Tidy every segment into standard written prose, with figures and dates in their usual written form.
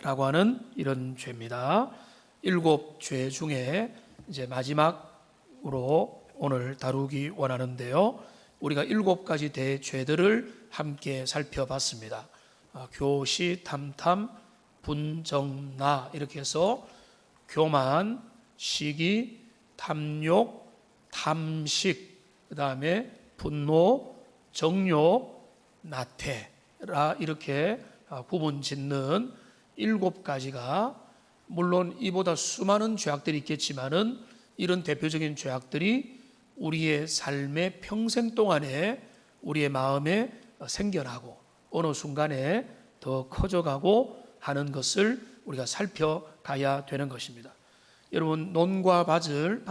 나태라고 하는 이런 죄입니다. 7죄 중에 이제 마지막으로 오늘 다루기 원하는데요. 우리가 7가지 대죄들을 함께 살펴봤습니다. 교시, 탐탐, 분정나 이렇게 해서 교만, 시기, 탐욕, 탐식, 그 다음에 분노, 정욕, 나태라 이렇게 구분 짓는 7가지가, 물론 이보다 수많은 죄악들이 있겠지만은 이런 대표적인 죄악들이 우리의 삶의 평생 동안에 우리의 마음에 생겨나고 어느 순간에 더 커져가고 하는 것을 우리가 살펴가야 되는 것입니다. 여러분, 논과 밭을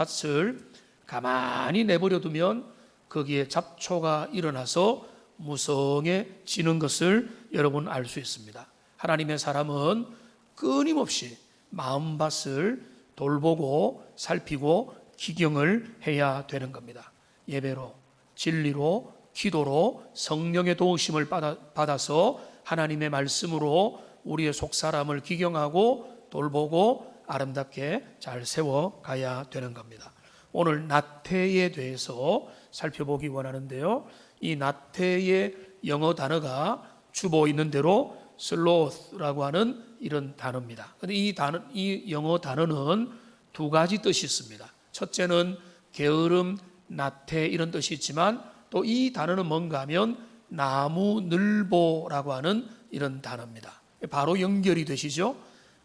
가만히 내버려 두면 거기에 잡초가 일어나서 무성해지는 것을 여러분 알 수 있습니다. 하나님의 사람은 끊임없이 마음밭을 돌보고 살피고 기경을 해야 되는 겁니다. 예배로, 진리로, 기도로 성령의 도우심을 받아서 하나님의 말씀으로 우리의 속사람을 기경하고 돌보고 아름답게 잘 세워가야 되는 겁니다. 오늘 나태에 대해서 살펴보기 원하는데요. 이 나태의 영어 단어가 주보 있는 대로 slowth라고 하는 이런 단어입니다. 근데 이 영어 단어는 2가지 뜻이 있습니다. 첫째는 게으름, 나태 이런 뜻이 있지만 또 이 단어는 뭔가 하면 나무늘보라고 하는 이런 단어입니다. 바로 연결이 되시죠?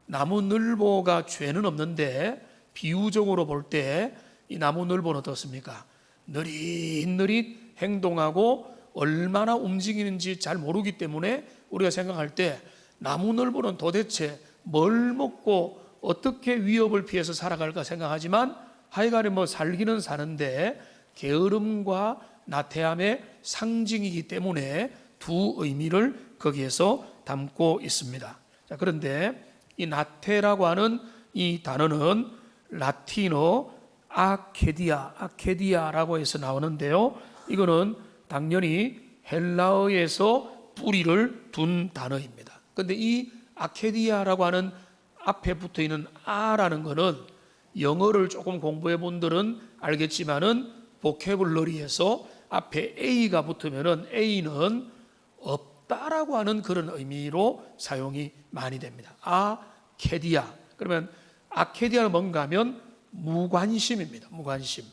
나무늘보가 죄는 없는데 비유적으로 볼 때 이 나무늘보는 어떻습니까? 느릿느릿 행동하고 얼마나 움직이는지 잘 모르기 때문에 우리가 생각할 때 나무늘보는 도대체 뭘 먹고 어떻게 위협을 피해서 살아갈까 생각하지만 하여간에 살기는 사는데 게으름과 나태함의 상징이기 때문에 2 의미를 거기에서 담고 있습니다. 자, 그런데 이 나태라고 하는 이 단어는 라틴어 아케디아라고 해서 나오는데요. 이거는 당연히 헬라어에서 뿌리를 둔 단어입니다. 그런데 이 아케디아라고 하는 앞에 붙어 있는 아라는 거는 영어를 조금 공부해 본 분들은 알겠지만은 보캐블러리에서 앞에 A가 붙으면은 A는 없다라고 하는 그런 의미로 사용이 많이 됩니다. 아케디아. 그러면 아케디아는 뭔가 하면 무관심입니다. 무관심.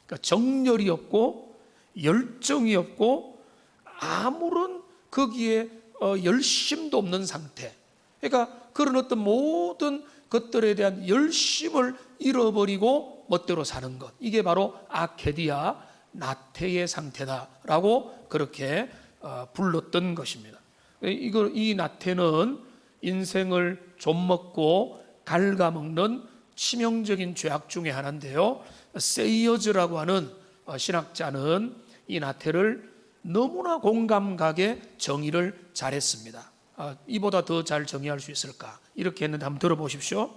그러니까 정열이 없고 열정이 없고 아무런 거기에 열심도 없는 상태. 그러니까 그런 어떤 모든 것들에 대한 열심을 잃어버리고 멋대로 사는 것, 이게 바로 아케디아, 나태의 상태다라고 그렇게 불렀던 것입니다. 이 나태는 인생을 좀먹고 갉아먹는 치명적인 죄악 중에 하나인데요. 세이어즈라고 하는 신학자는 이 나태를 너무나 공감 가게 정의를 잘했습니다. 이보다 더 잘 정의할 수 있을까? 이렇게 했는데 한번 들어보십시오.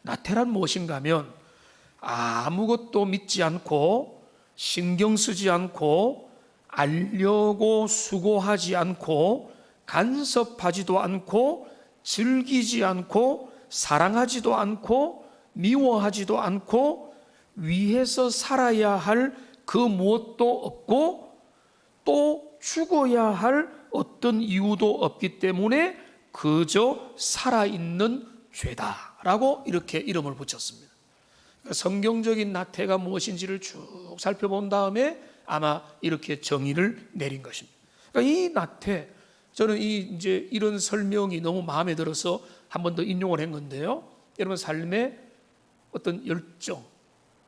나태란 무엇인가 하면 아무것도 믿지 않고 신경 쓰지 않고 알려고 수고하지 않고 간섭하지도 않고 즐기지 않고 사랑하지도 않고 미워하지도 않고 위해서 살아야 할 그 무엇도 없고 또 죽어야 할 어떤 이유도 없기 때문에 그저 살아있는 죄다라고 이렇게 이름을 붙였습니다. 그러니까 성경적인 나태가 무엇인지를 쭉 살펴본 다음에 아마 이렇게 정의를 내린 것입니다. 그러니까 이 나태, 저는 이제 이런 설명이 너무 마음에 들어서 한 번 더 인용을 한 건데요. 여러분 삶의 어떤 열정,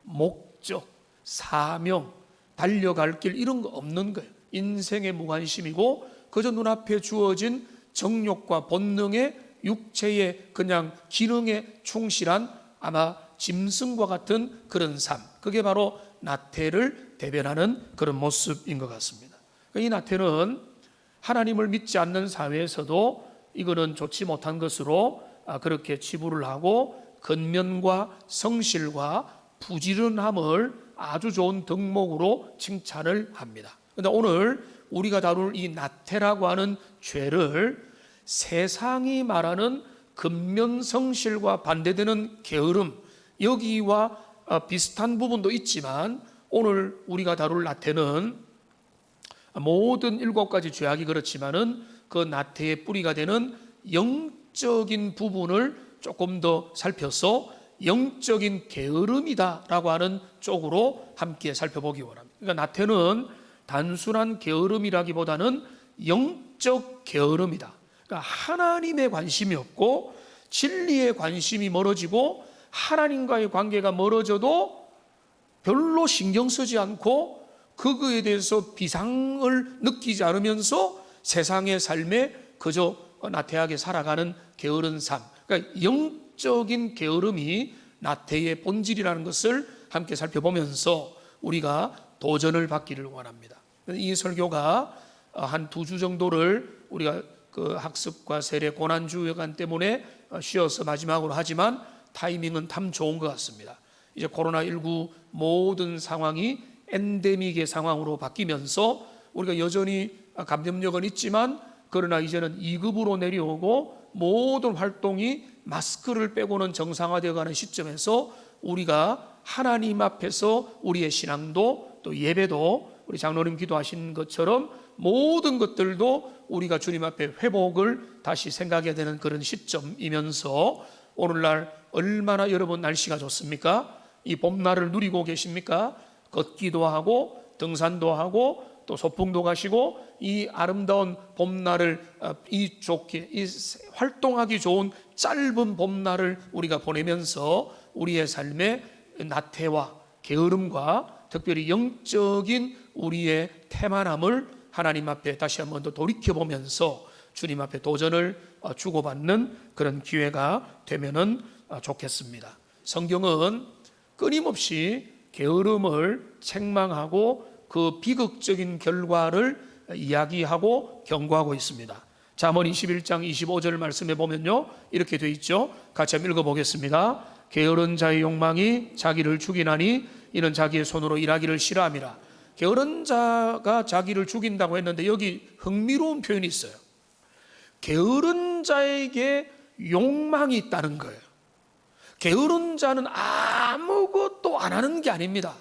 목적, 사명, 달려갈 길 이런 거 없는 거예요. 인생의 무관심이고 그저 눈앞에 주어진 정욕과 본능의 육체의 그냥 기능에 충실한 아마 짐승과 같은 그런 삶, 그게 바로 나태를 대변하는 그런 모습인 것 같습니다. 이 나태는 하나님을 믿지 않는 사회에서도 이거는 좋지 못한 것으로 그렇게 치부를 하고 근면과 성실과 부지런함을 아주 좋은 덕목으로 칭찬을 합니다. 그런데 오늘 우리가 다룰 이 나태라고 하는 죄를 세상이 말하는 근면성실과 반대되는 게으름, 여기와 비슷한 부분도 있지만 오늘 우리가 다룰 나태는 모든 7가지 죄악이 그렇지만은 그 나태의 뿌리가 되는 영적인 부분을 조금 더 살펴서 영적인 게으름이다라고 하는 쪽으로 함께 살펴보기 원합니다. 그러니까 나태는 단순한 게으름이라기보다는 영적 게으름이다. 그러니까 하나님의 관심이 없고 진리에 관심이 멀어지고 하나님과의 관계가 멀어져도 별로 신경 쓰지 않고 그거에 대해서 비상을 느끼지 않으면서 세상의 삶에 그저 나태하게 살아가는 게으른 삶. 그러니까 영적인 게으름이 나태의 본질이라는 것을 함께 살펴보면서 우리가 도전을 받기를 원합니다. 이 설교가 한 2주 정도를 우리가 그 학습과 세례 고난주간 때문에 쉬어서 마지막으로 하지만 타이밍은 참 좋은 것 같습니다. 이제 코로나19 모든 상황이 엔데믹의 상황으로 바뀌면서 우리가 여전히 감염력은 있지만 그러나 이제는 2급으로 내려오고 모든 활동이 마스크를 빼고는 정상화되어 가는 시점에서 우리가 하나님 앞에서 우리의 신앙도 또 예배도 우리 장로님 기도하신 것처럼 모든 것들도 우리가 주님 앞에 회복을 다시 생각해야 되는 그런 시점이면서 오늘날 얼마나 여러분 날씨가 좋습니까? 이 봄날을 누리고 계십니까? 걷기도 하고 등산도 하고 또 소풍도 가시고 이 아름다운 봄날을 이 좋게 이 활동하기 좋은 짧은 봄날을 우리가 보내면서 우리의 삶의 나태와 게으름과 특별히 영적인 우리의 태만함을 하나님 앞에 다시 한번 더 돌이켜보면서 주님 앞에 도전을 주고받는 그런 기회가 되면은 좋겠습니다. 성경은 끊임없이 게으름을 책망하고 그 비극적인 결과를 이야기하고 경고하고 있습니다. 잠언 21장 25절 말씀에 보면요 이렇게 되어 있죠. 같이 한번 읽어보겠습니다. 게으른 자의 욕망이 자기를 죽이나니 이는 자기의 손으로 일하기를 싫어함이라. 게으른 자가 자기를 죽인다고 했는데 여기 흥미로운 표현이 있어요. 게으른 자에게 욕망이 있다는 거예요. 게으른 자는 아무것도 안 하는 게 아닙니다.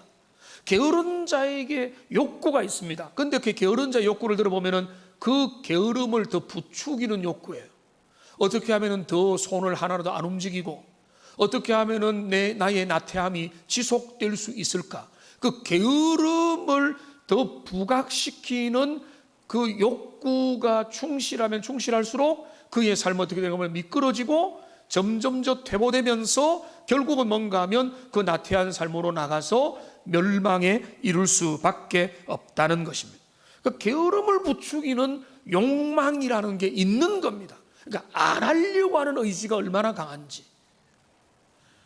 게으른 자에게 욕구가 있습니다. 그런데 그 게으른 자의 욕구를 들어보면 그 게으름을 더 부추기는 욕구예요. 어떻게 하면 더 손을 하나라도 안 움직이고 어떻게 하면 나의 나태함이 지속될 수 있을까? 그 게으름을 더 부각시키는 그 욕구가 충실하면 충실할수록 그의 삶은 어떻게 되냐면 미끄러지고 점점 퇴보되면서 결국은 뭔가 하면 그 나태한 삶으로 나가서 멸망에 이를 수밖에 없다는 것입니다. 그 게으름을 부추기는 욕망이라는 게 있는 겁니다. 그러니까 안 하려고 하는 의지가 얼마나 강한지,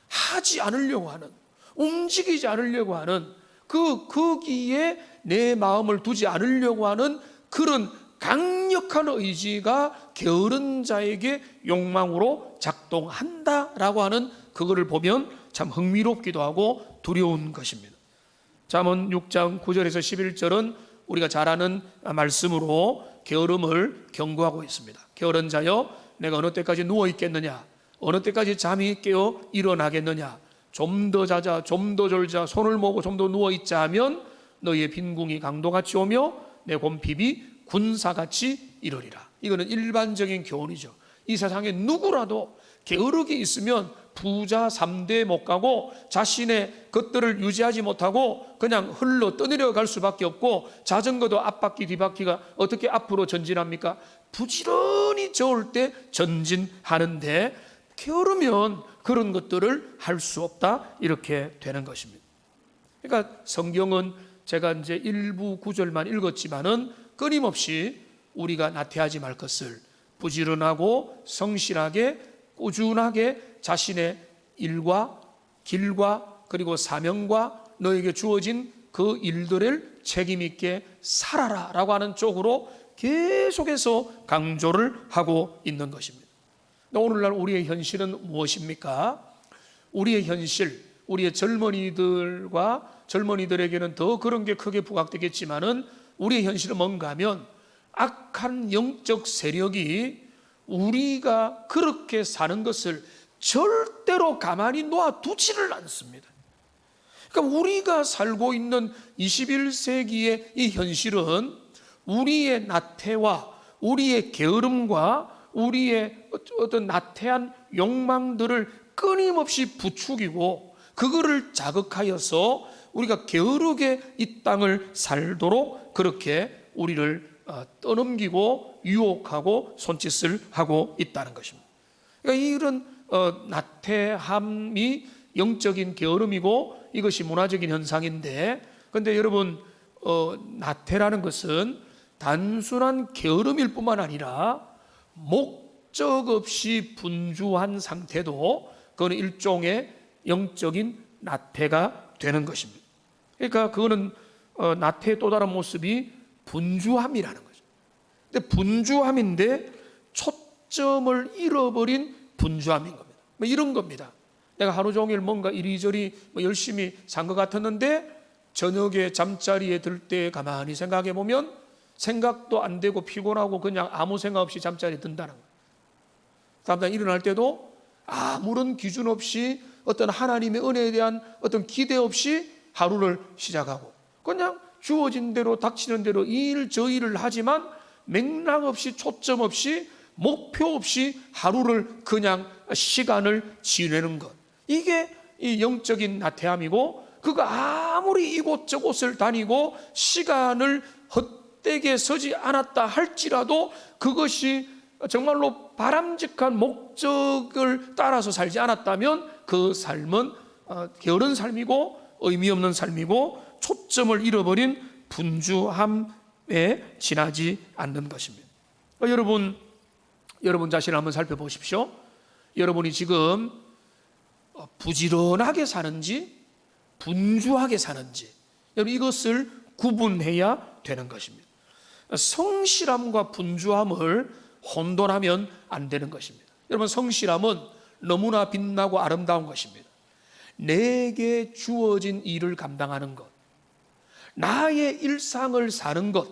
하지 않으려고 하는, 움직이지 않으려고 하는 거기에 내 마음을 두지 않으려고 하는 그런 강력한 의지가 게으른 자에게 욕망으로 작동한다라고 하는 그거를 보면 참 흥미롭기도 하고 두려운 것입니다. 잠언 6장 9절에서 11절은 우리가 잘 아는 말씀으로 게으름을 경고하고 있습니다. 게으른 자여 내가 어느 때까지 누워 있겠느냐, 어느 때까지 잠이 깨어 일어나겠느냐, 좀 더 자자, 좀 더 졸자, 손을 모으고 좀 더 누워 있자 하면 너희의 빈궁이 강도같이 오며 내 곰핍이 군사같이 이르리라. 이거는 일반적인 교훈이죠. 이 세상에 누구라도 게으르게 있으면 부자 3대 못 가고 자신의 것들을 유지하지 못하고 그냥 흘러 떠내려 갈 수밖에 없고 자전거도 앞바퀴 뒷바퀴가 어떻게 앞으로 전진합니까? 부지런히 저을 때 전진하는데 게으르면 그런 것들을 할 수 없다 이렇게 되는 것입니다. 그러니까 성경은 제가 이제 일부 구절만 읽었지만은 끊임없이 우리가 나태하지 말 것을 부지런하고 성실하게 꾸준하게 자신의 일과 길과 그리고 사명과 너에게 주어진 그 일들을 책임 있게 살아라 라고 하는 쪽으로 계속해서 강조를 하고 있는 것입니다. 오늘날 우리의 현실은 무엇입니까? 우리의 현실, 우리의 젊은이들에게는 더 그런 게 크게 부각되겠지만은 우리의 현실은 뭔가 하면 악한 영적 세력이 우리가 그렇게 사는 것을 절대로 가만히 놓아두지를 않습니다. 그러니까 우리가 살고 있는 21세기의 이 현실은 우리의 나태와 우리의 게으름과 우리의 어떤 나태한 욕망들을 끊임없이 부추기고 그거를 자극하여서 우리가 게으르게 이 땅을 살도록 그렇게 우리를 떠넘기고 유혹하고 손짓을 하고 있다는 것입니다. 그러니까 이런 나태함이 영적인 게으름이고 이것이 문화적인 현상인데, 그런데 여러분 나태라는 것은 단순한 게으름일 뿐만 아니라 목적 없이 분주한 상태도 그거는 일종의 영적인 나태가 되는 것입니다. 그러니까 그거는 나태의 또 다른 모습이 분주함이라는 거죠. 근데 분주함인데 초점을 잃어버린 분주함인 겁니다. 뭐 이런 겁니다. 내가 하루 종일 뭔가 이리저리 열심히 산 것 같았는데 저녁에 잠자리에 들 때 가만히 생각해 보면 생각도 안 되고 피곤하고 그냥 아무 생각 없이 잠자리에 든다는 거예요. 다음날 일어날 때도 아무런 기준 없이 어떤 하나님의 은혜에 대한 어떤 기대 없이 하루를 시작하고 그냥 주어진 대로 닥치는 대로 이 일 저 일을 하지만 맥락 없이 초점 없이 목표 없이 하루를 그냥 시간을 지내는 것, 이게 이 영적인 나태함이고, 그거 아무리 이곳저곳을 다니고 시간을 헛되게 서지 않았다 할지라도 그것이 정말로 바람직한 목적을 따라서 살지 않았다면 그 삶은 게으른 삶이고 의미 없는 삶이고 초점을 잃어버린 분주함에 지나지 않는 것입니다. 여러분 자신을 한번 살펴보십시오. 여러분이 지금 부지런하게 사는지 분주하게 사는지 여러분 이것을 구분해야 되는 것입니다. 성실함과 분주함을 혼돈하면 안 되는 것입니다. 여러분 성실함은 너무나 빛나고 아름다운 것입니다. 내게 주어진 일을 감당하는 것, 나의 일상을 사는 것,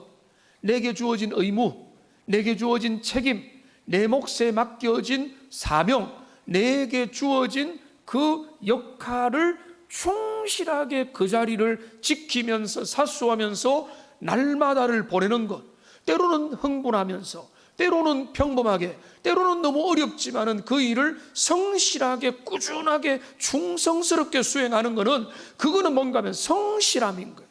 내게 주어진 의무, 내게 주어진 책임, 내 몫에 맡겨진 사명, 내게 주어진 그 역할을 충실하게 그 자리를 지키면서 사수하면서 날마다를 보내는 것, 때로는 흥분하면서 때로는 평범하게 때로는 너무 어렵지만은 그 일을 성실하게 꾸준하게 충성스럽게 수행하는 것은 그거는 뭔가 하면 성실함인 거예요.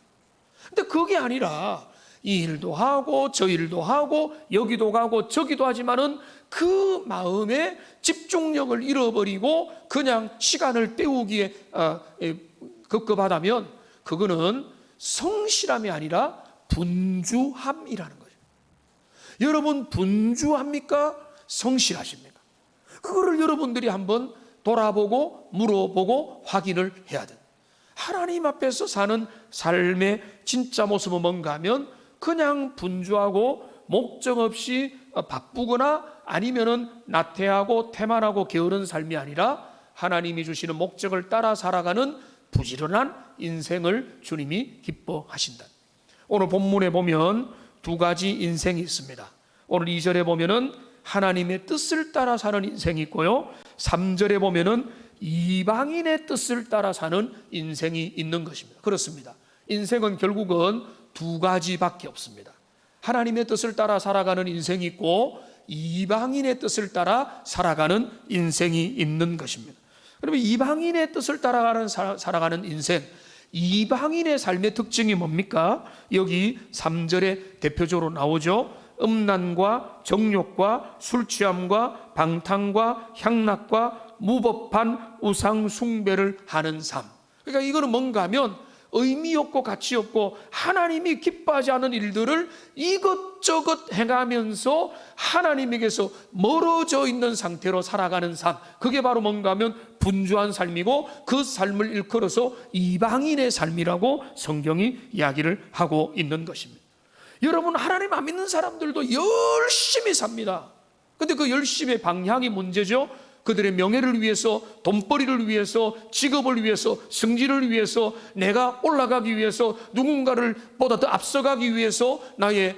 근데 그게 아니라 이 일도 하고 저 일도 하고 여기도 가고 저기도 하지만은 그 마음에 집중력을 잃어버리고 그냥 시간을 때우기에 급급하다면 그거는 성실함이 아니라 분주함이라는 거죠. 여러분 분주합니까? 성실하십니까? 그거를 여러분들이 한번 돌아보고 물어보고 확인을 해야 돼요. 하나님 앞에서 사는 삶의 진짜 모습은 뭔가 하면 그냥 분주하고 목적 없이 바쁘거나 아니면은 나태하고 태만하고 게으른 삶이 아니라 하나님이 주시는 목적을 따라 살아가는 부지런한 인생을 주님이 기뻐하신다. 오늘 본문에 보면 두 가지 인생이 있습니다. 오늘 2절에 보면은 하나님의 뜻을 따라 사는 인생이 있고요, 3절에 보면은 이방인의 뜻을 따라 사는 인생이 있는 것입니다. 그렇습니다. 인생은 결국은 두 가지밖에 없습니다. 하나님의 뜻을 따라 살아가는 인생이 있고 이방인의 뜻을 따라 살아가는 인생이 있는 것입니다. 그러면 이방인의 뜻을 따라 살아가는 인생, 이방인의 삶의 특징이 뭡니까? 여기 3절에 대표적으로 나오죠. 음란과 정욕과 술취함과 방탕과 향락과 무법한 우상 숭배를 하는 삶. 그러니까 이거는 뭔가 하면 의미 없고 가치 없고 하나님이 기뻐하지 않은 일들을 이것저것 행하면서 하나님에게서 멀어져 있는 상태로 살아가는 삶, 그게 바로 뭔가 하면 분주한 삶이고 그 삶을 일컬어서 이방인의 삶이라고 성경이 이야기를 하고 있는 것입니다. 여러분 하나님 안 믿는 사람들도 열심히 삽니다. 그런데 그 열심의 방향이 문제죠. 그들의 명예를 위해서, 돈벌이를 위해서, 직업을 위해서, 승진을 위해서, 내가 올라가기 위해서, 누군가를 보다 더 앞서가기 위해서 나의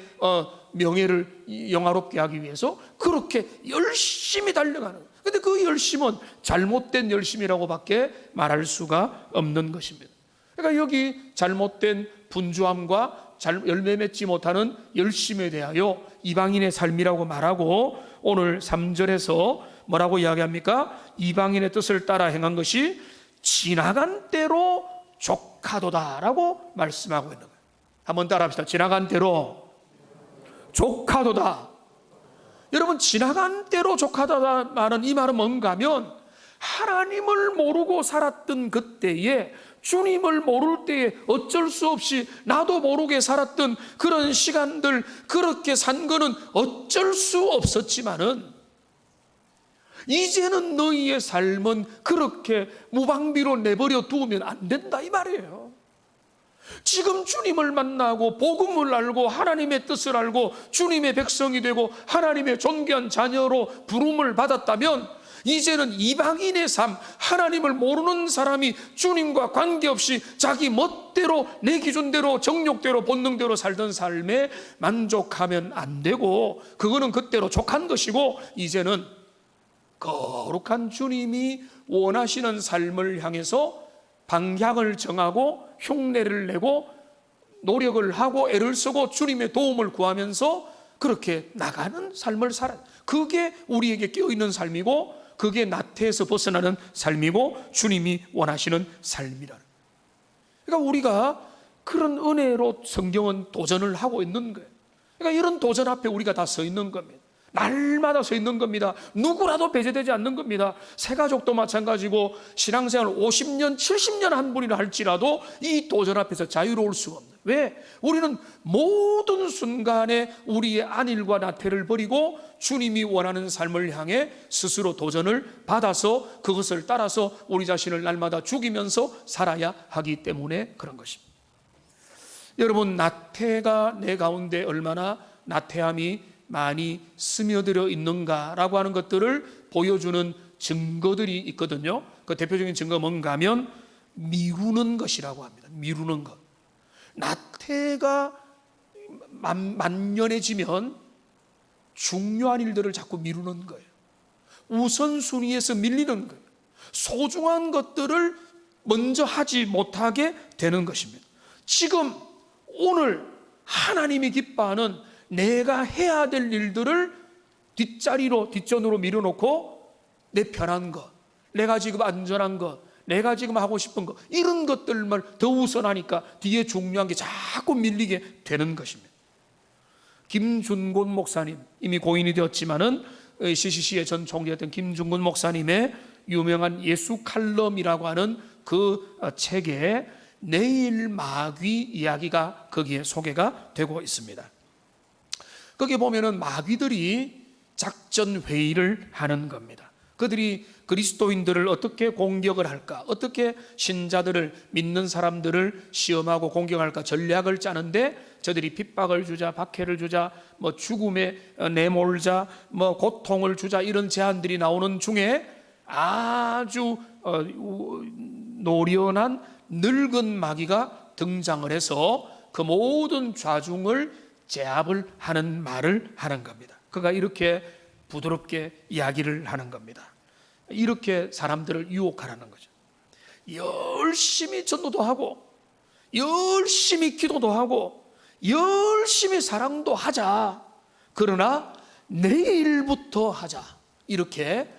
명예를 영화롭게 하기 위해서 그렇게 열심히 달려가는 거예요. 근데 그 열심은 잘못된 열심이라고밖에 말할 수가 없는 것입니다. 그러니까 여기 잘못된 분주함과 열매 맺지 못하는 열심에 대하여 이방인의 삶이라고 말하고, 오늘 3절에서 뭐라고 이야기합니까? 이방인의 뜻을 따라 행한 것이 지나간 때로 족하도다라고 말씀하고 있는 거예요. 한번 따라합시다. 지나간 때로 족하도다. 여러분, 지나간 때로 족하다 말은, 이 말은 뭔가 하면 하나님을 모르고 살았던 그때에, 주님을 모를 때에 어쩔 수 없이 나도 모르게 살았던 그런 시간들, 그렇게 산 거는 어쩔 수 없었지만은 이제는 너희의 삶은 그렇게 무방비로 내버려 두면 안 된다, 이 말이에요. 지금 주님을 만나고 복음을 알고 하나님의 뜻을 알고 주님의 백성이 되고 하나님의 존귀한 자녀로 부름을 받았다면, 이제는 이방인의 삶, 하나님을 모르는 사람이 주님과 관계없이 자기 멋대로, 내 기준대로, 정욕대로, 본능대로 살던 삶에 만족하면 안 되고, 그거는 그때로 족한 것이고, 이제는 거룩한 주님이 원하시는 삶을 향해서 방향을 정하고 흉내를 내고 노력을 하고 애를 쓰고 주님의 도움을 구하면서 그렇게 나가는 삶을 살아요. 그게 우리에게 깨어있는 삶이고, 그게 나태에서 벗어나는 삶이고, 주님이 원하시는 삶이라. 그러니까 우리가 그런 은혜로 성경은 도전을 하고 있는 거예요. 그러니까 이런 도전 앞에 우리가 다 서 있는 겁니다. 날마다 서 있는 겁니다. 누구라도 배제되지 않는 겁니다. 새가족도 마찬가지고, 신앙생활 50년, 70년 한 분이라 할지라도 이 도전 앞에서 자유로울 수가 없는. 왜? 우리는 모든 순간에 우리의 안일과 나태를 버리고 주님이 원하는 삶을 향해 스스로 도전을 받아서 그것을 따라서 우리 자신을 날마다 죽이면서 살아야 하기 때문에 그런 것입니다. 여러분, 나태가 내 가운데 얼마나 나태함이 많이 스며들어 있는가라고 하는 것들을 보여주는 증거들이 있거든요. 그 대표적인 증거가 뭔가 하면 미루는 것이라고 합니다. 미루는 것. 나태가 만연해지면 중요한 일들을 자꾸 미루는 거예요. 우선순위에서 밀리는 거예요. 소중한 것들을 먼저 하지 못하게 되는 것입니다. 지금 오늘 하나님이 기뻐하는 내가 해야 될 일들을 뒷전으로 밀어놓고 내 편한 것, 내가 지금 안전한 것, 내가 지금 하고 싶은 것, 이런 것들만 더 우선하니까 뒤에 중요한 게 자꾸 밀리게 되는 것입니다. 김준곤 목사님, 이미 고인이 되었지만은 CCC의 전 총재였던 김준곤 목사님의 유명한 예수 칼럼이라고 하는 그 책에 내일 마귀 이야기가 거기에 소개가 되고 있습니다. 거기 보면은 마귀들이 작전 회의를 하는 겁니다. 그들이 그리스도인들을 어떻게 공격을 할까, 어떻게 신자들을, 믿는 사람들을 시험하고 공격할까 전략을 짜는데, 저들이 핍박을 주자, 박해를 주자, 뭐 죽음에 내몰자, 뭐 고통을 주자, 이런 제안들이 나오는 중에 아주 노련한 늙은 마귀가 등장을 해서 그 모든 좌중을 제압을 하는 말을 하는 겁니다. 그가 이렇게 부드럽게 이야기를 하는 겁니다. 이렇게 사람들을 유혹하라는 거죠. 열심히 전도도 하고, 열심히 기도도 하고, 열심히 사랑도 하자. 그러나 내일부터 하자. 이렇게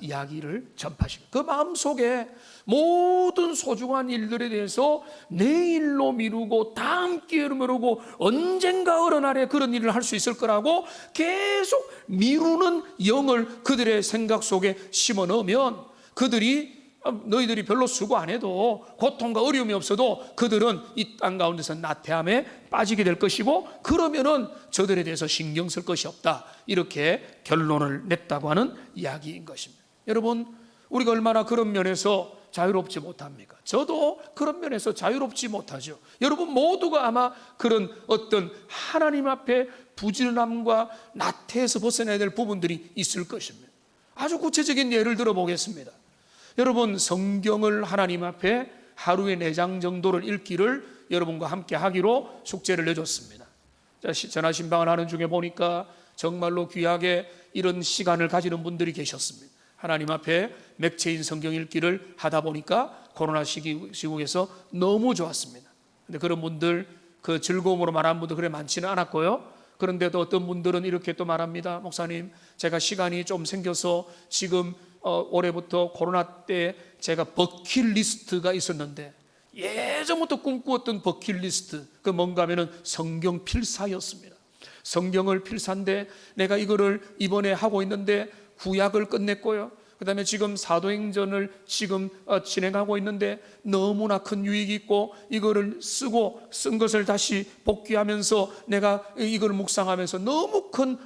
이야기를 전파시킵니다. 그 마음속에 모든 소중한 일들에 대해서 내일로 미루고 다음 기회로 미루고 언젠가 어느 날에 그런 일을 할 수 있을 거라고 계속 미루는 영을 그들의 생각 속에 심어 넣으면, 그들이 너희들이 별로 수고 안 해도, 고통과 어려움이 없어도 그들은 이 땅 가운데서 나태함에 빠지게 될 것이고, 그러면은 저들에 대해서 신경 쓸 것이 없다, 이렇게 결론을 냈다고 하는 이야기인 것입니다. 여러분, 우리가 얼마나 그런 면에서 자유롭지 못합니까? 저도 그런 면에서 자유롭지 못하죠. 여러분 모두가 아마 그런 어떤 하나님 앞에 부지런함과 나태에서 벗어나야 될 부분들이 있을 것입니다. 아주 구체적인 예를 들어 보겠습니다. 여러분, 성경을 하나님 앞에 하루에 4장 정도를 읽기를 여러분과 함께 하기로 숙제를 내줬습니다. 전화 신방을 하는 중에 보니까 정말로 귀하게 이런 시간을 가지는 분들이 계셨습니다. 하나님 앞에 맥체인 성경 읽기를 하다 보니까 코로나 시국에서 너무 좋았습니다. 근데 그런 분들, 그 즐거움으로 말하는 분들 그래 많지는 않았고요. 그런데도 어떤 분들은 이렇게 또 말합니다. 목사님, 제가 시간이 좀 생겨서 지금 올해부터 코로나 때 제가 버킷리스트가 있었는데, 예전부터 꿈꾸었던 버킷리스트, 그 뭔가 하면은 성경 필사였습니다. 성경을 필사인데 내가 이거를 이번에 하고 있는데 구약을 끝냈고요. 그 다음에 지금 사도행전을 지금 진행하고 있는데 너무나 큰 유익이 있고, 이거를 쓴 것을 다시 복귀하면서 내가 이걸 묵상하면서 너무 큰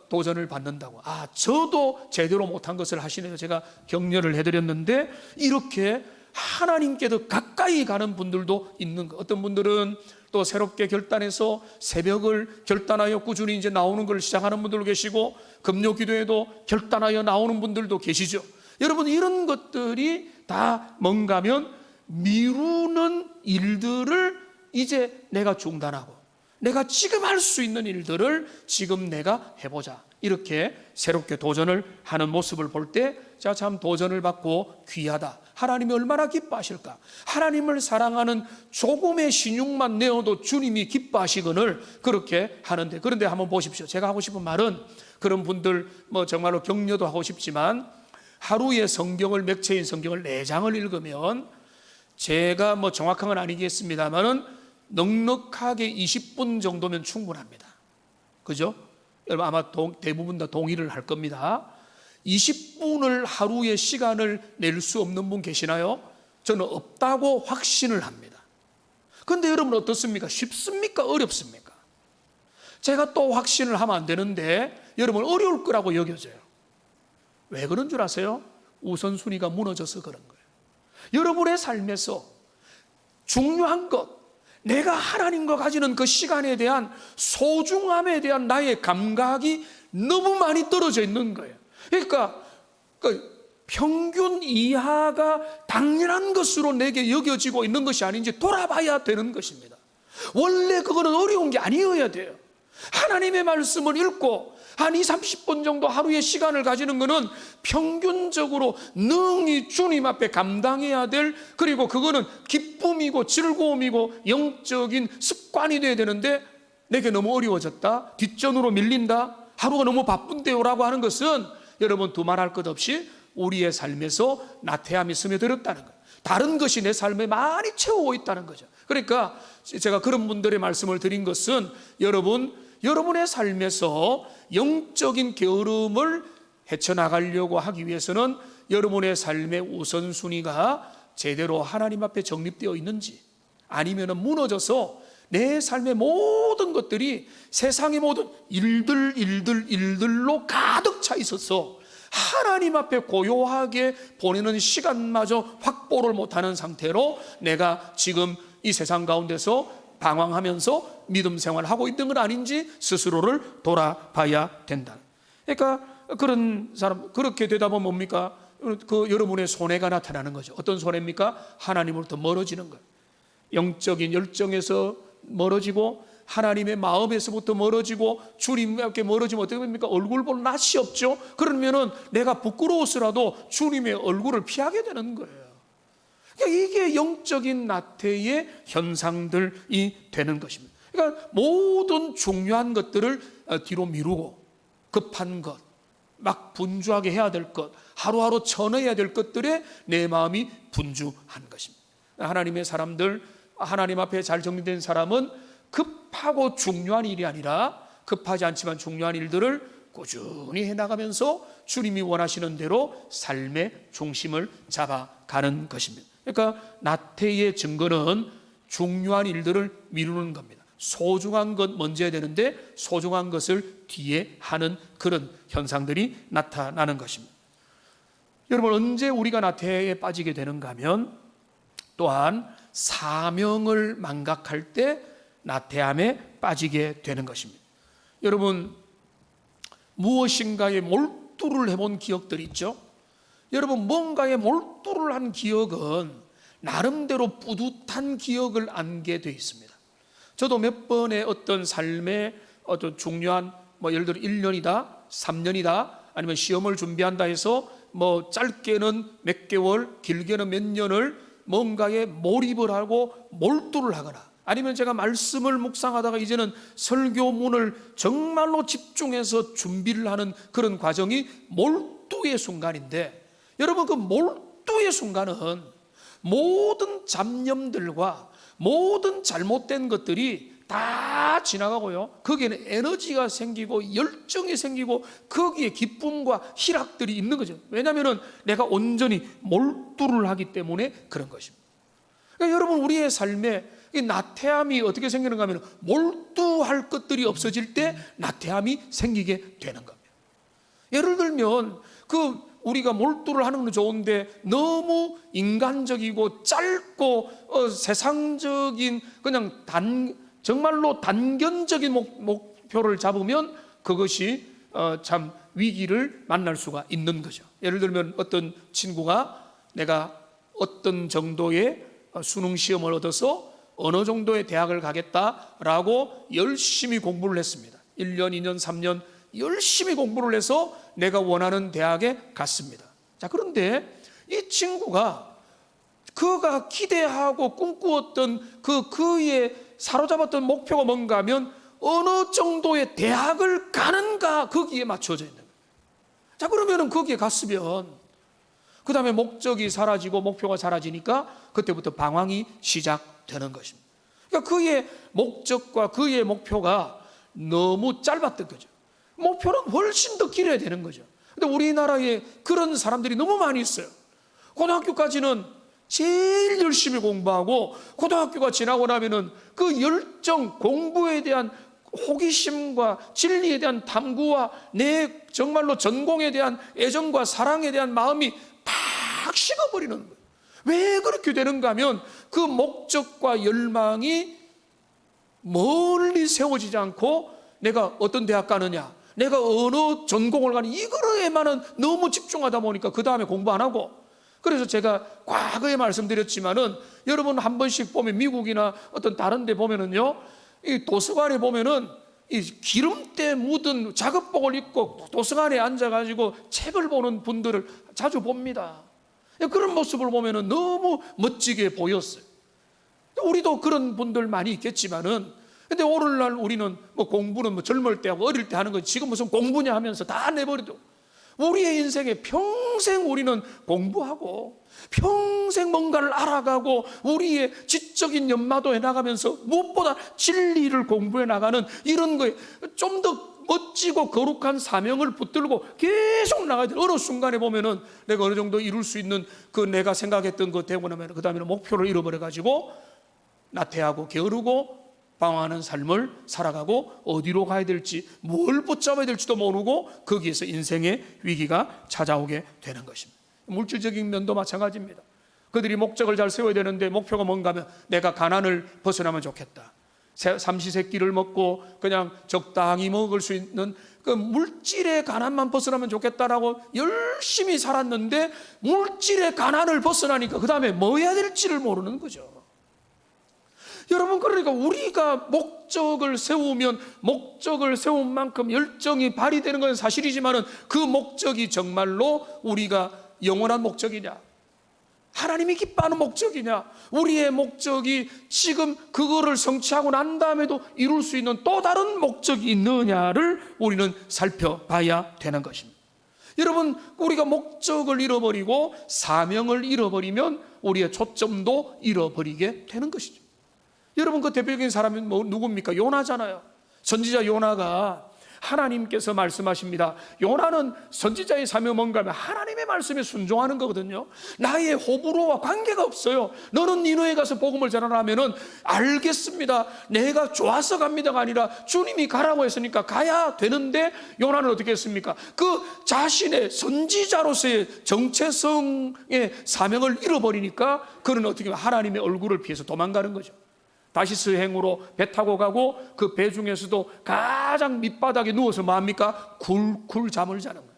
도전을 받는다고. 저도 제대로 못한 것을 하시네요. 제가 격려를 해드렸는데, 이렇게 하나님께도 가까이 가는 분들도 있는 거. 어떤 분들은 또 새롭게 결단해서 새벽을 결단하여 꾸준히 이제 나오는 걸 시작하는 분들도 계시고, 금요 기도에도 결단하여 나오는 분들도 계시죠. 여러분, 이런 것들이 다 뭔가 하면 미루는 일들을 이제 내가 중단하고, 내가 지금 할 수 있는 일들을 지금 내가 해보자, 이렇게 새롭게 도전을 하는 모습을 볼 때, 자, 참 도전을 받고 귀하다, 하나님이 얼마나 기뻐하실까. 하나님을 사랑하는 조금의 신용만 내어도 주님이 기뻐하시거늘 그렇게 하는데, 그런데 한번 보십시오. 제가 하고 싶은 말은, 그런 분들 정말로 격려도 하고 싶지만, 하루에 성경을, 맥체인 성경을 4장을 읽으면, 제가 정확한 건 아니겠습니다만은 넉넉하게 20분 정도면 충분합니다. 그죠? 여러분 아마 대부분 다 동의를 할 겁니다. 20분을 하루에 시간을 낼 수 없는 분 계시나요? 저는 없다고 확신을 합니다. 그런데 여러분 어떻습니까? 쉽습니까? 어렵습니까? 제가 또 확신을 하면 안 되는데, 여러분 어려울 거라고 여겨져요. 왜 그런 줄 아세요? 우선순위가 무너져서 그런 거예요. 여러분의 삶에서 중요한 것, 내가 하나님과 가지는 그 시간에 대한 소중함에 대한 나의 감각이 너무 많이 떨어져 있는 거예요. 그러니까 평균 이하가 당연한 것으로 내게 여겨지고 있는 것이 아닌지 돌아봐야 되는 것입니다. 원래 그거는 어려운 게 아니어야 돼요. 하나님의 말씀을 읽고 한 20, 30분 정도 하루에 시간을 가지는 것은 평균적으로 능히 주님 앞에 감당해야 될, 그리고 그거는 기쁨이고 즐거움이고 영적인 습관이 돼야 되는데, 내게 너무 어려워졌다, 뒷전으로 밀린다, 하루가 너무 바쁜데요 라고 하는 것은, 여러분 두말할 것 없이 우리의 삶에서 나태함이 스며들었다는 거예요. 다른 것이 내 삶에 많이 채우고 있다는 거죠. 그러니까 제가 그런 분들의 말씀을 드린 것은, 여러분의 삶에서 영적인 게으름을 헤쳐나가려고 하기 위해서는 여러분의 삶의 우선순위가 제대로 하나님 앞에 정립되어 있는지, 아니면 무너져서 내 삶의 모든 것들이 세상의 모든 일들로 가득 차 있어서 하나님 앞에 고요하게 보내는 시간마저 확보를 못하는 상태로 내가 지금 이 세상 가운데서 방황하면서 믿음 생활을 하고 있는 건 아닌지 스스로를 돌아봐야 된다. 그러니까 그런 사람, 그렇게 되다 보면 뭡니까? 여러분의 손해가 나타나는 거죠. 어떤 손해입니까? 하나님으로부터 멀어지는 거예요. 영적인 열정에서 멀어지고, 하나님의 마음에서부터 멀어지고, 주님께 멀어지면 어떻게 됩니까? 얼굴 볼 낯이 없죠. 그러면은 내가 부끄러워서라도 주님의 얼굴을 피하게 되는 거예요. 그러니까 이게 영적인 나태의 현상들이 되는 것입니다. 그러니까 모든 중요한 것들을 뒤로 미루고, 급한 것, 막 분주하게 해야 될 것, 하루하루 전해야 될 것들에 내 마음이 분주한 것입니다. 하나님의 사람들, 하나님 앞에 잘 정리된 사람은 급하고 중요한 일이 아니라 급하지 않지만 중요한 일들을 꾸준히 해나가면서 주님이 원하시는 대로 삶의 중심을 잡아가는 것입니다. 그러니까 나태의 증거는 중요한 일들을 미루는 겁니다. 소중한 것 먼저 해야 되는데 소중한 것을 뒤에 하는 그런 현상들이 나타나는 것입니다. 여러분, 언제 우리가 나태에 빠지게 되는가 하면, 또한 사명을 망각할 때 나태함에 빠지게 되는 것입니다. 여러분, 무엇인가에 몰두를 해본 기억들이 있죠? 여러분, 뭔가에 몰두를 한 기억은 나름대로 뿌듯한 기억을 안게 되어 있습니다. 저도 몇 번의 어떤 삶의 어떤 중요한 예를 들어 1년이다, 3년이다, 아니면 시험을 준비한다 해서 짧게는 몇 개월, 길게는 몇 년을 뭔가에 몰입을 하고 몰두를 하거나, 아니면 제가 말씀을 묵상하다가 이제는 설교문을 정말로 집중해서 준비를 하는 그런 과정이 몰두의 순간인데, 여러분 그 몰두의 순간은 모든 잡념들과 모든 잘못된 것들이 다 지나가고요, 거기에는 에너지가 생기고 열정이 생기고 거기에 기쁨과 희락들이 있는 거죠. 왜냐하면 내가 온전히 몰두를 하기 때문에 그런 것입니다. 그러니까 여러분, 우리의 삶에 이 나태함이 어떻게 생기는가 하면 몰두할 것들이 없어질 때 나태함이 생기게 되는 겁니다. 예를 들면 우리가 몰두를 하는 건 좋은데 너무 인간적이고 짧고 세상적인 그냥 정말로 단견적인 목표를 잡으면 그것이 참 위기를 만날 수가 있는 거죠. 예를 들면 어떤 친구가 내가 어떤 정도의 수능 시험을 얻어서 어느 정도의 대학을 가겠다라고 열심히 공부를 했습니다. 1년, 2년, 3년 열심히 공부를 해서 내가 원하는 대학에 갔습니다. 자, 그런데 이 친구가 그가 기대하고 꿈꾸었던 그의 사로잡았던 목표가 뭔가 하면 어느 정도의 대학을 가는가, 거기에 맞춰져 있는 거예요. 자, 그러면은 거기에 갔으면 그 다음에 목적이 사라지고 목표가 사라지니까 그때부터 방황이 시작되는 것입니다. 그러니까 그의 목적과 그의 목표가 너무 짧았던 거죠. 목표는 훨씬 더 길어야 되는 거죠. 근데 우리나라에 그런 사람들이 너무 많이 있어요. 고등학교까지는 제일 열심히 공부하고 고등학교가 지나고 나면은 그 열정, 공부에 대한 호기심과 진리에 대한 탐구와 내 정말로 전공에 대한 애정과 사랑에 대한 마음이 팍 식어버리는 거예요. 왜 그렇게 되는가 하면 그 목적과 열망이 멀리 세워지지 않고 내가 어떤 대학 가느냐, 내가 어느 전공을 가느냐, 이거에만은 너무 집중하다 보니까 그 다음에 공부 안 하고, 그래서 제가 과거에 말씀드렸지만은 여러분 한 번씩 보면 미국이나 어떤 다른 데 보면은요, 이 도서관에 보면은 이 기름때 묻은 작업복을 입고 도서관에 앉아가지고 책을 보는 분들을 자주 봅니다. 그런 모습을 보면은 너무 멋지게 보였어요. 우리도 그런 분들 많이 있겠지만은, 근데 오늘날 우리는 공부는 젊을 때 하고 어릴 때 하는 거지, 지금 무슨 공부냐 하면서 다 내버려두고, 우리의 인생에 평생 우리는 공부하고 평생 뭔가를 알아가고 우리의 지적인 연마도 해나가면서 무엇보다 진리를 공부해 나가는 이런 거에 좀 더 멋지고 거룩한 사명을 붙들고 계속 나가야 돼. 어느 순간에 보면은 내가 어느 정도 이룰 수 있는 그 내가 생각했던 거 되고 나면 그 다음에는 목표를 잃어버려 가지고 나태하고 게으르고 방황하는 삶을 살아가고 어디로 가야 될지, 뭘 붙잡아야 될지도 모르고 거기에서 인생의 위기가 찾아오게 되는 것입니다. 물질적인 면도 마찬가지입니다. 그들이 목적을 잘 세워야 되는데 목표가 뭔가 하면 내가 가난을 벗어나면 좋겠다, 삼시세끼를 먹고 그냥 적당히 먹을 수 있는 그 물질의 가난만 벗어나면 좋겠다라고 열심히 살았는데 물질의 가난을 벗어나니까 그 다음에 뭐 해야 될지를 모르는 거죠. 여러분, 그러니까 우리가 목적을 세우면 목적을 세운 만큼 열정이 발휘되는 건 사실이지만은 그 목적이 정말로 우리가 영원한 목적이냐, 하나님이 기뻐하는 목적이냐, 우리의 목적이 지금 그거를 성취하고 난 다음에도 이룰 수 있는 또 다른 목적이 있느냐를 우리는 살펴봐야 되는 것입니다. 여러분, 우리가 목적을 잃어버리고 사명을 잃어버리면 우리의 초점도 잃어버리게 되는 것이죠. 여러분, 그 대표적인 사람이 누굽니까? 요나잖아요. 선지자 요나가 하나님께서 말씀하십니다. 요나는 선지자의 사명이 뭔가 하면 하나님의 말씀에 순종하는 거거든요. 나의 호불호와 관계가 없어요. 너는 니느웨에 가서 복음을 전하라면은 알겠습니다, 내가 좋아서 갑니다가 아니라 주님이 가라고 했으니까 가야 되는데, 요나는 어떻게 했습니까? 그 자신의 선지자로서의 정체성의 사명을 잃어버리니까 그는 어떻게 하면 하나님의 얼굴을 피해서 도망가는 거죠. 다시스 행으로 배 타고 가고 그 배 중에서도 가장 밑바닥에 누워서 뭐합니까? 굴굴 잠을 자는 거예요.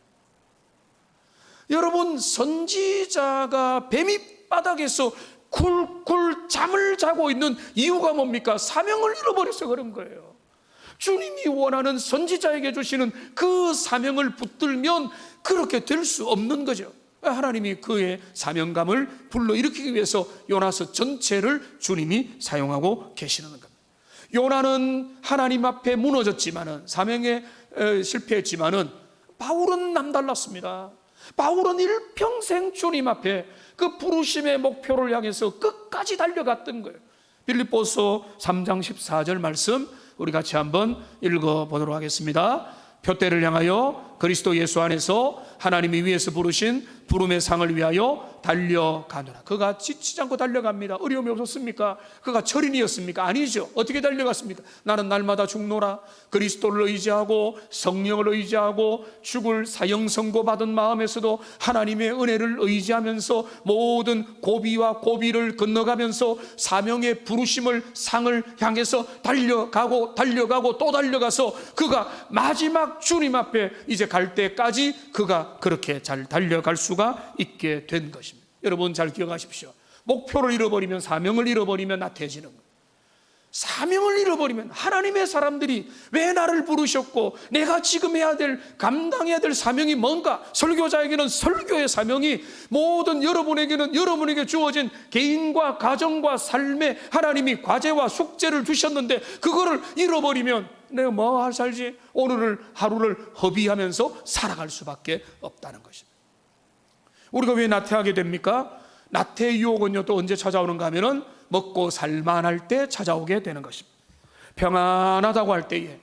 여러분, 선지자가 배 밑바닥에서 쿨쿨 잠을 자고 있는 이유가 뭡니까? 사명을 잃어버려서 그런 거예요. 주님이 원하는 선지자에게 주시는 그 사명을 붙들면 그렇게 될 수 없는 거죠. 하나님이 그의 사명감을 불러일으키기 위해서 요나서 전체를 주님이 사용하고 계시는 겁니다. 요나는 하나님 앞에 무너졌지만은, 사명에 실패했지만은, 바울은 남달랐습니다. 바울은 일평생 주님 앞에 그 부르심의 목표를 향해서 끝까지 달려갔던 거예요. 빌립보서 3장 14절 말씀 우리 같이 한번 읽어보도록 하겠습니다. 표대를 향하여 그리스도 예수 안에서 하나님이 위에서 부르신 부름의 상을 위하여 달려가노라. 그가 지치지 않고 달려갑니다. 어려움이 없었습니까? 그가 철인이었습니까? 아니죠. 어떻게 달려갔습니까? 나는 날마다 죽노라. 그리스도를 의지하고 성령을 의지하고 죽을 사형 선고받은 마음에서도 하나님의 은혜를 의지하면서 모든 고비와 고비를 건너가면서 사명의 부르심을 상을 향해서 달려가고 또 달려가서 그가 마지막 주님 앞에 이제 갈 때까지 그가 그렇게 잘 달려갈 수가 있게 된 것입니다. 여러분 잘 기억하십시오. 목표를 잃어버리면, 사명을 잃어버리면 나태해지는 거예요. 사명을 잃어버리면, 하나님의 사람들이 왜 나를 부르셨고 내가 지금 해야 될, 감당해야 될 사명이 뭔가, 설교자에게는 설교의 사명이, 모든 여러분에게는 여러분에게 주어진 개인과 가정과 삶에 하나님이 과제와 숙제를 주셨는데 그거를 잃어버리면 내가 뭐 살지? 오늘을 하루를 허비하면서 살아갈 수밖에 없다는 것입니다. 우리가 왜 나태하게 됩니까? 나태의 유혹은요 또 언제 찾아오는가 하면은 먹고 살만할 때 찾아오게 되는 것입니다. 평안하다고 할 때에,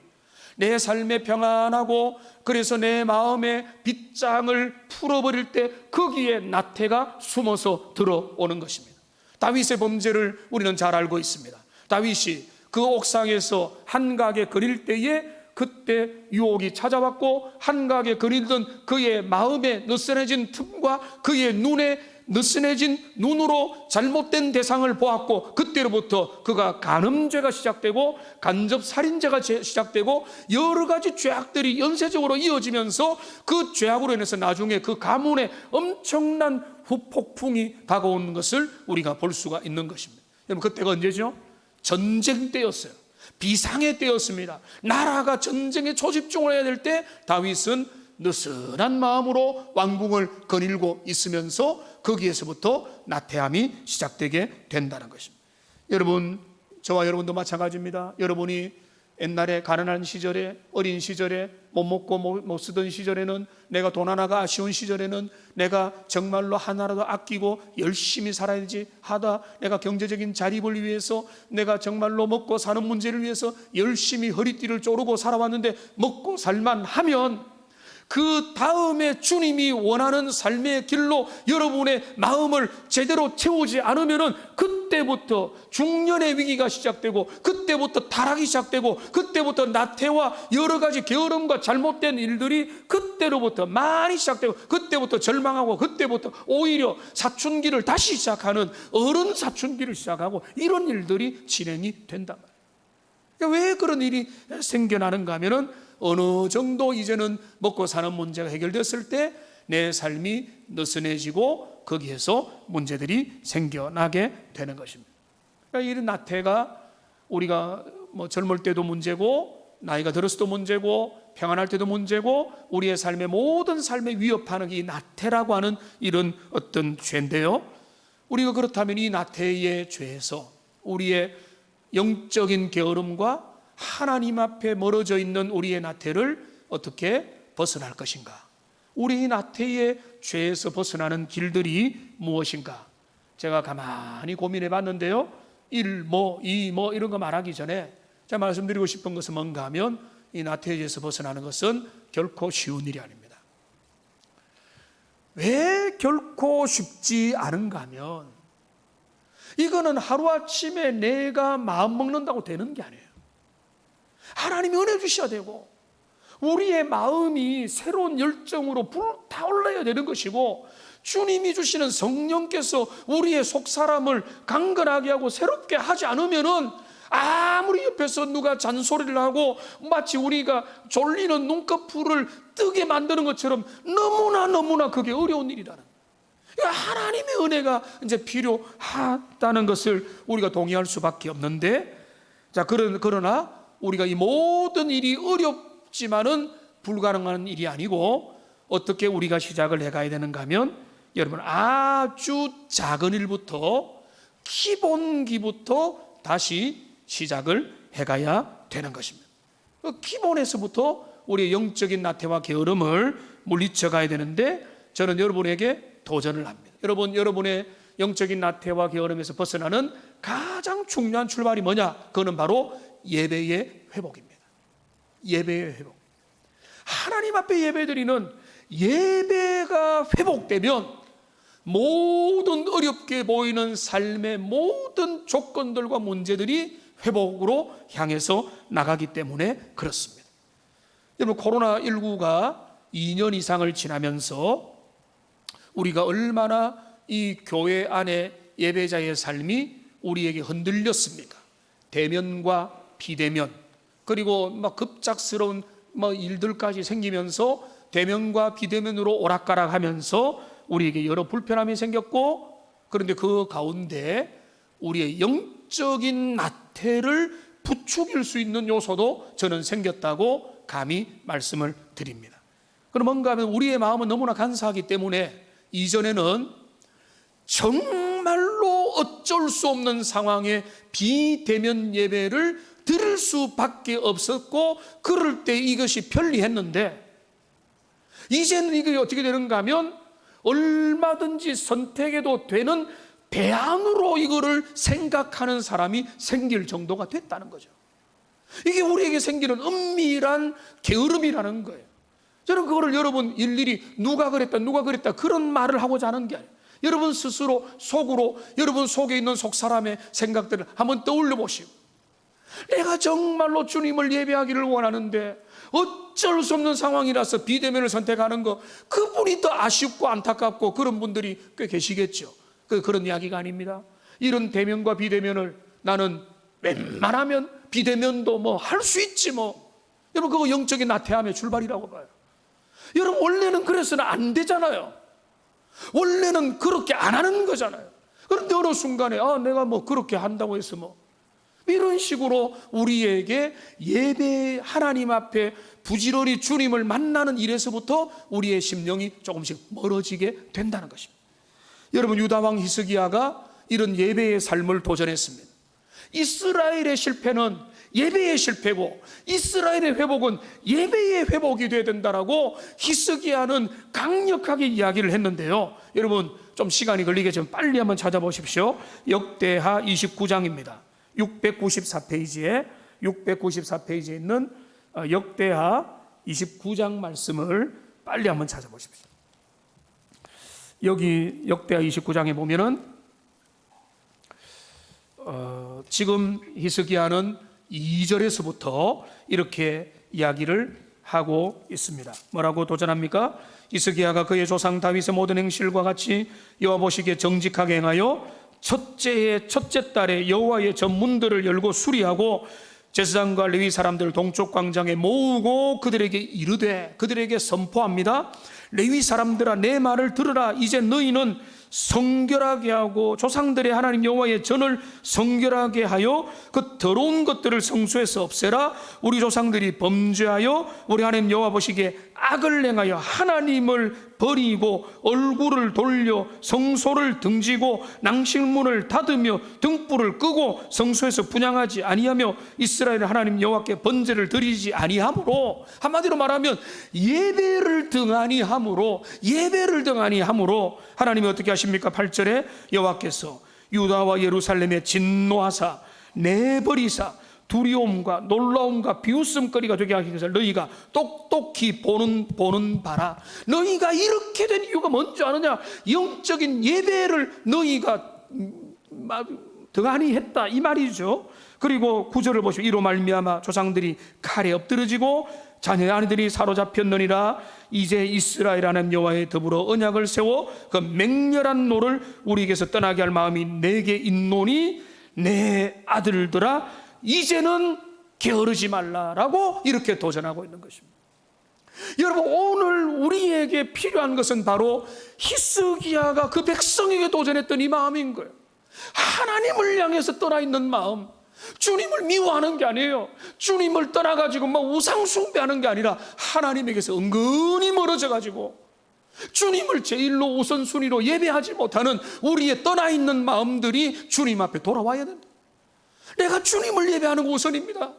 내 삶에 평안하고 그래서 내 마음의 빗장을 풀어버릴 때 거기에 나태가 숨어서 들어오는 것입니다. 다윗의 범죄를 우리는 잘 알고 있습니다. 다윗이 그 옥상에서 한각에 그릴 때에 그때 유혹이 찾아왔고, 한각에 그리던 그의 마음에 느슨해진 틈과 그의 눈에 느슨해진 눈으로 잘못된 대상을 보았고, 그때로부터 그가 간음죄가 시작되고 간접살인죄가 시작되고 여러 가지 죄악들이 연쇄적으로 이어지면서 그 죄악으로 인해서 나중에 그 가문에 엄청난 후폭풍이 다가오는 것을 우리가 볼 수가 있는 것입니다. 여러분 그때가 언제죠? 전쟁 때였어요. 비상의 때였습니다. 나라가 전쟁에 초집중을 해야 될 때 다윗은 느슨한 마음으로 왕궁을 거닐고 있으면서 거기에서부터 나태함이 시작되게 된다는 것입니다. 여러분, 저와 여러분도 마찬가지입니다. 여러분이 옛날에 가난한 시절에, 어린 시절에, 못 먹고 못 쓰던 시절에는, 내가 돈 하나가 아쉬운 시절에는 내가 정말로 하나라도 아끼고 열심히 살아야지 하다, 내가 경제적인 자립을 위해서, 내가 정말로 먹고 사는 문제를 위해서 열심히 허리띠를 조르고 살아왔는데 먹고 살만 하면 그 다음에 주님이 원하는 삶의 길로 여러분의 마음을 제대로 채우지 않으면은 그때부터 중년의 위기가 시작되고, 그때부터 타락이 시작되고, 그때부터 나태와 여러 가지 게으름과 잘못된 일들이 그때로부터 많이 시작되고, 그때부터 절망하고, 그때부터 오히려 사춘기를 다시 시작하는, 어른 사춘기를 시작하고, 이런 일들이 진행이 된단 말이에요. 그러니까 왜 그런 일이 생겨나는가 하면은 어느 정도 이제는 먹고 사는 문제가 해결됐을 때 내 삶이 느슨해지고 거기에서 문제들이 생겨나게 되는 것입니다. 그러니까 이런 나태가 우리가 뭐 젊을 때도 문제고, 나이가 들었을 때도 문제고, 평안할 때도 문제고, 우리의 삶의 모든 삶에 위협하는 이 나태라고 하는 이런 어떤 죄인데요, 우리가 그렇다면 이 나태의 죄에서 우리의 영적인 게으름과 하나님 앞에 멀어져 있는 우리의 나태를 어떻게 벗어날 것인가? 우리 나태의 죄에서 벗어나는 길들이 무엇인가? 제가 가만히 고민해 봤는데요, 이런 거 말하기 전에 제가 말씀드리고 싶은 것은 뭔가 하면, 이 나태의 죄에서 벗어나는 것은 결코 쉬운 일이 아닙니다. 왜 결코 쉽지 않은가 하면, 이거는 하루아침에 내가 마음 먹는다고 되는 게 아니에요. 하나님이 은혜 주셔야 되고, 우리의 마음이 새로운 열정으로 불타올라야 되는 것이고, 주님이 주시는 성령께서 우리의 속사람을 강건하게 하고 새롭게 하지 않으면은 아무리 옆에서 누가 잔소리를 하고 마치 우리가 졸리는 눈꺼풀을 뜨게 만드는 것처럼 너무나 그게 어려운 일이라는. 하나님의 은혜가 이제 필요하다는 것을 우리가 동의할 수밖에 없는데, 자, 그러나 우리가 이 모든 일이 어렵지만은 불가능한 일이 아니고 어떻게 우리가 시작을 해가야 되는가 하면, 여러분, 아주 작은 일부터, 기본기부터 다시 시작을 해가야 되는 것입니다. 그 기본에서부터 우리의 영적인 나태와 게으름을 물리쳐 가야 되는데, 저는 여러분에게 도전을 합니다. 여러분의 영적인 나태와 게으름에서 벗어나는 가장 중요한 출발이 뭐냐? 그거는 바로 예배의 회복입니다. 예배의 회복. 하나님 앞에 예배드리는 예배가 회복되면 모든 어렵게 보이는 삶의 모든 조건들과 문제들이 회복으로 향해서 나가기 때문에 그렇습니다. 여러분, 코로나19가 2년 이상을 지나면서 우리가 얼마나 이 교회 안에 예배자의 삶이 우리에게 흔들렸습니까? 대면과 비대면, 그리고 막 급작스러운 일들까지 생기면서 대면과 비대면으로 오락가락하면서 우리에게 여러 불편함이 생겼고, 그런데 그 가운데 우리의 영적인 나태를 부추길 수 있는 요소도 저는 생겼다고 감히 말씀을 드립니다. 그럼 뭔가 하면 우리의 마음은 너무나 간사하기 때문에 이전에는 정말로 어쩔 수 없는 상황에 비대면 예배를 드릴 수밖에 없었고, 그럴 때 이것이 편리했는데, 이제는 이게 어떻게 되는가 하면 얼마든지 선택해도 되는 대안으로 이거를 생각하는 사람이 생길 정도가 됐다는 거죠. 이게 우리에게 생기는 은밀한 게으름이라는 거예요. 저는 그거를 여러분 일일이 누가 그랬다 그런 말을 하고자 하는 게 아니에요. 여러분 스스로 속으로, 여러분 속에 있는 속 사람의 생각들을 한번 떠올려 보시고, 내가 정말로 주님을 예배하기를 원하는데 어쩔 수 없는 상황이라서 비대면을 선택하는 거, 그분이 더 아쉽고 안타깝고 그런 분들이 꽤 계시겠죠. 그런 이야기가 아닙니다. 이런 대면과 비대면을 나는 웬만하면 비대면도 뭐 할 수 있지 뭐. 여러분, 그거 영적인 나태함의 출발이라고 봐요. 여러분, 원래는 그래서는 안 되잖아요. 원래는 그렇게 안 하는 거잖아요. 그런데 어느 순간에 내가 뭐 그렇게 한다고 해서 뭐 이런 식으로 우리에게 예배, 하나님 앞에 부지런히 주님을 만나는 일에서부터 우리의 심령이 조금씩 멀어지게 된다는 것입니다. 여러분, 유다왕 히스기야가 이런 예배의 삶을 도전했습니다. 이스라엘의 실패는 예배의 실패고 이스라엘의 회복은 예배의 회복이 되어야 된다라고 히스기야는 강력하게 이야기를 했는데요. 여러분, 좀 시간이 걸리겠지만 빨리 한번 찾아보십시오. 역대하 29장입니다. 694페이지에 있는 역대하 29장 말씀을 빨리 한번 찾아보십시오. 여기 역대하 29장에 보면은 지금 히스기야는 2절에서부터 이렇게 이야기를 하고 있습니다. 뭐라고 도전합니까? 히스기야가 그의 조상 다윗의 모든 행실과 같이 여호와 보시기에 정직하게 행하여 첫째 달에 여호와의 전문들을 열고 수리하고 제사장과 레위 사람들을 동쪽 광장에 모으고 그들에게 이르되, 그들에게 선포합니다. 레위 사람들아, 내 말을 들으라. 이제 너희는 성결하게 하고 조상들의 하나님 여호와의 전을 성결하게 하여 그 더러운 것들을 성소에서 없애라. 우리 조상들이 범죄하여 우리 하나님 여호와 보시기에 악을 행하여 하나님을 버리고 얼굴을 돌려 성소를 등지고 낭실문을 닫으며 등불을 끄고 성소에서 분향하지 아니하며 이스라엘 하나님 여호와께 번제를 드리지 아니하므로, 한마디로 말하면 예배를 등한히 함으로 하나님이 어떻게 하십니까? 8절에 여호와께서 유다와 예루살렘에 진노하사 내버리사 두려움과 놀라움과 비웃음거리가 되게 하기 위해서 너희가 똑똑히 보는 바라. 너희가 이렇게 된 이유가 뭔지 아느냐? 영적인 예배를 너희가 등한히 했다, 이 말이죠. 그리고 9절을 보시면 이로 말미암아 조상들이 칼에 엎드러지고 자녀의 아내들이 사로잡혔느니라. 이제 이스라엘 하나님 여호와의 더불어 언약을 세워 그 맹렬한 노를 우리에게서 떠나게 할 마음이 내게 있노니 내 아들들아 이제는 게으르지 말라라고 이렇게 도전하고 있는 것입니다. 여러분, 오늘 우리에게 필요한 것은 바로 히스기야가 그 백성에게 도전했던 이 마음인 거예요. 하나님을 향해서 떠나 있는 마음. 주님을 미워하는 게 아니에요. 주님을 떠나가지고 막 우상 숭배하는 게 아니라 하나님에게서 은근히 멀어져가지고 주님을 제일로 우선순위로 예배하지 못하는 우리의 떠나 있는 마음들이 주님 앞에 돌아와야 된다. 내가 주님을 예배하는 거 우선입니다.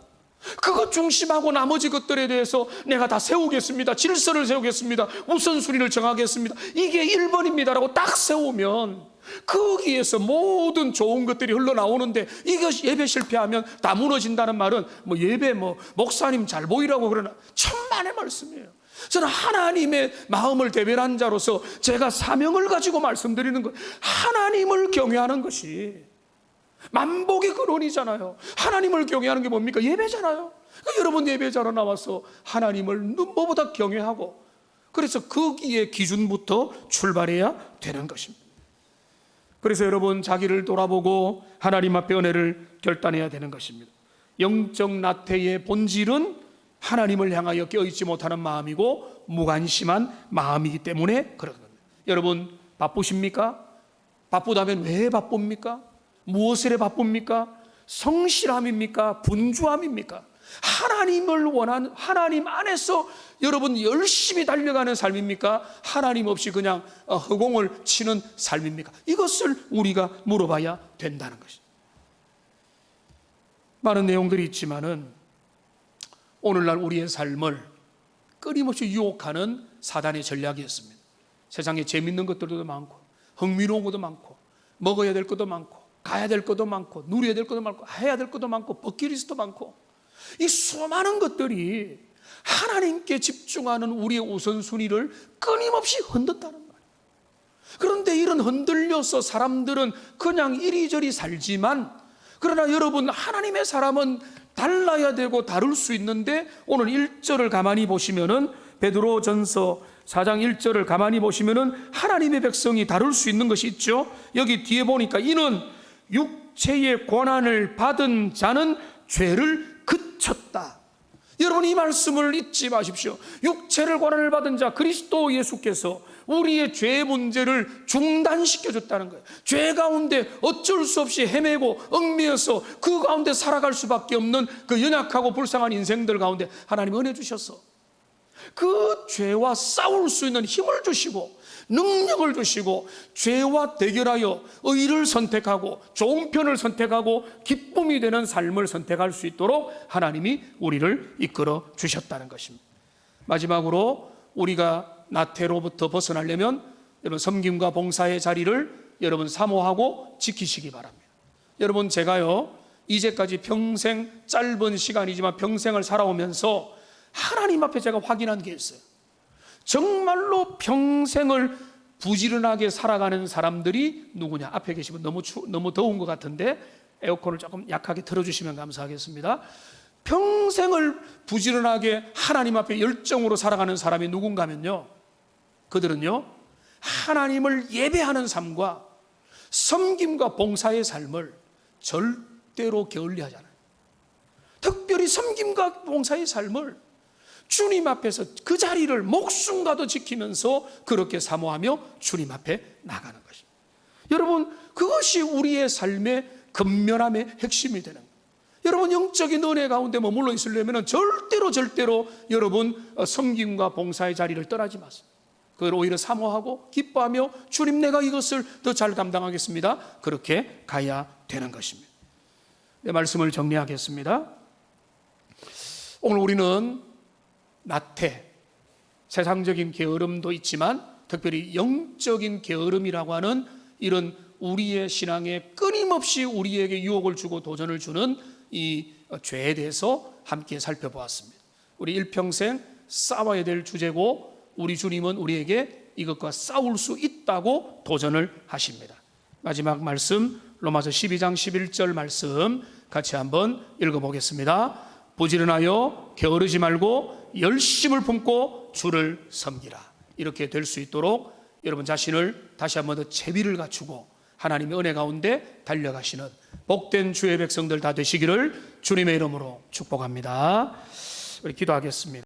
그것 중심하고 나머지 것들에 대해서 내가 다 세우겠습니다. 질서를 세우겠습니다. 우선순위를 정하겠습니다. 이게 1번입니다라고 딱 세우면 거기에서 모든 좋은 것들이 흘러나오는데, 이것이 예배 실패하면 다 무너진다는 말은 예배 목사님 잘 보이라고 그러나 천만의 말씀이에요. 저는 하나님의 마음을 대변한 자로서 제가 사명을 가지고 말씀드리는 것, 하나님을 경외하는 것이 만복의 근원이잖아요. 하나님을 경외하는 게 뭡니까? 예배잖아요. 그러니까 여러분 예배자로 나와서 하나님을 뭐보다 경외하고, 그래서 거기에 기준부터 출발해야 되는 것입니다. 그래서 여러분 자기를 돌아보고 하나님 앞에 은혜를 결단해야 되는 것입니다. 영적 나태의 본질은 하나님을 향하여 깨어있지 못하는 마음이고 무관심한 마음이기 때문에 그런 겁니다. 여러분 바쁘십니까? 바쁘다면 왜 바쁩니까? 무엇에 바쁩니까? 성실함입니까? 분주함입니까? 하나님을 원하는, 하나님 안에서 여러분 열심히 달려가는 삶입니까? 하나님 없이 그냥 허공을 치는 삶입니까? 이것을 우리가 물어봐야 된다는 것입니다. 많은 내용들이 있지만은 오늘날 우리의 삶을 끊임없이 유혹하는 사단의 전략이었습니다. 세상에 재밌는 것들도 많고 흥미로운 것도 많고 먹어야 될 것도 많고 가야 될 것도 많고 누려야 될 것도 많고 해야 될 것도 많고 버킷리스트도 많고, 이 수많은 것들이 하나님께 집중하는 우리의 우선순위를 끊임없이 흔든다는 말이에요. 그런데 이런 흔들려서 사람들은 그냥 이리저리 살지만, 그러나 여러분 하나님의 사람은 달라야 되고 다를 수 있는데, 오늘 1절을 가만히 보시면은, 베드로전서 4장 1절을 가만히 보시면은 하나님의 백성이 다룰 수 있는 것이 있죠. 여기 뒤에 보니까 이는 육체의 고난을 받은 자는 죄를 그쳤다. 여러분 이 말씀을 잊지 마십시오. 육체를 고난을 받은 자, 그리스도 예수께서 우리의 죄 문제를 중단시켜 줬다는 거예요. 죄 가운데 어쩔 수 없이 헤매고 얽매여서 그 가운데 살아갈 수밖에 없는 그 연약하고 불쌍한 인생들 가운데 하나님 은혜 주셔서 그 죄와 싸울 수 있는 힘을 주시고 능력을 주시고, 죄와 대결하여 의를 선택하고 좋은 편을 선택하고 기쁨이 되는 삶을 선택할 수 있도록 하나님이 우리를 이끌어 주셨다는 것입니다. 마지막으로 우리가 나태로부터 벗어나려면 여러분 섬김과 봉사의 자리를 여러분 사모하고 지키시기 바랍니다. 여러분 제가요 이제까지 평생, 짧은 시간이지만 평생을 살아오면서 하나님 앞에 제가 확인한 게 있어요. 정말로 평생을 부지런하게 살아가는 사람들이 누구냐? 앞에 계시면 너무 더운 것 같은데 에어컨을 조금 약하게 틀어주시면 감사하겠습니다. 평생을 부지런하게 하나님 앞에 열정으로 살아가는 사람이 누군가 하면요, 그들은요 하나님을 예배하는 삶과 섬김과 봉사의 삶을 절대로 게을리하지 않아요. 특별히 섬김과 봉사의 삶을 주님 앞에서 그 자리를 목숨과도 지키면서 그렇게 사모하며 주님 앞에 나가는 것입니다. 여러분 그것이 우리의 삶의 근면함의 핵심이 되는 거예요. 여러분 영적인 은혜 가운데 머물러 있으려면 절대로 여러분 섬김과 봉사의 자리를 떠나지 마세요. 그걸 오히려 사모하고 기뻐하며 주님 내가 이것을 더 잘 감당하겠습니다, 그렇게 가야 되는 것입니다. 내 말씀을 정리하겠습니다. 오늘 우리는 나태, 세상적인 게으름도 있지만 특별히 영적인 게으름이라고 하는 이런 우리의 신앙에 끊임없이 우리에게 유혹을 주고 도전을 주는 이 죄에 대해서 함께 살펴보았습니다. 우리 일평생 싸워야 될 주제고, 우리 주님은 우리에게 이것과 싸울 수 있다고 도전을 하십니다. 마지막 말씀 로마서 12장 11절 말씀 같이 한번 읽어보겠습니다. 부지런하여 게으르지 말고 열심을 품고 주를 섬기라. 이렇게 될 수 있도록 여러분 자신을 다시 한번 더 채비를 갖추고 하나님의 은혜 가운데 달려가시는 복된 주의 백성들 다 되시기를 주님의 이름으로 축복합니다. 우리 기도하겠습니다.